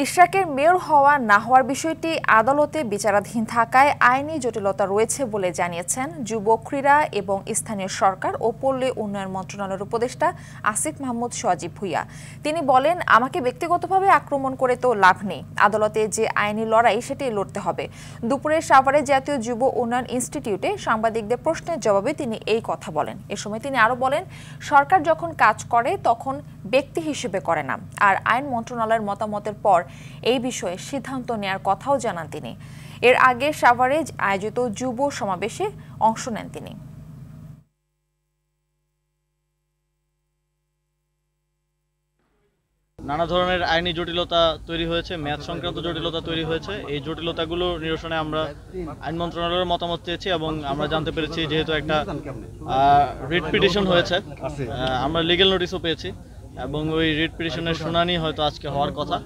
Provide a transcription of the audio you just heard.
ইশরাকের mayor হওয়া না হওয়ার বিষয়টি আদালতে বিচারাধীন থাকায় আইনি জটিলতা রয়েছে বলে জানিয়েছেন যুব ক্রীড়া এবং স্থানীয় সরকার ও পল্লী উন্নয়ন মন্ত্রণালয়ের উপদেষ্টা আসিফ মাহমুদ সজীব ভুঁইয়া। তিনি বলেন, আমাকে ব্যক্তিগতভাবে আক্রমণ করে তো লাভ নেই, আদালতে যে আইনি লড়াই সেটি লড়তে হবে। দুপুরে সাভারে জাতীয় যুব উন্নয়ন ইনস্টিটিউটে সাংবাদিকদের প্রশ্নের জবাবে তিনি এই কথা বলেন। এ সময় তিনি আরও বলেন, সরকার যখন কাজ করে তখন ব্যক্তি হিসেবে করে না, আর আইন মন্ত্রণালয়ের মতামতের পর এই বিষয়ে সিদ্ধান্ত নেয়ার কথাও জানান তিনি। এর আগে সাভারে আয়োজিত যুব সমাবেশে অংশ নেন তিনি। নানা ধরনের আইনি জটিলতা তৈরি হয়েছে, মেয়াদ সংক্রান্ত জটিলতা তৈরি হয়েছে। এই জটিলতাগুলো নিরসনে আমরা আইন মন্ত্রণালয়ের মতামত চেয়েছি এবং আমরা জানতে পেরেছি যেহেতু একটা রিট পিটিশন হয়েছে, আমরা লিগ্যাল নোটিশও পেয়েছি এবং ওই রিট পিটিশনের শুনানি হয়তো আজকে হওয়ার কথা।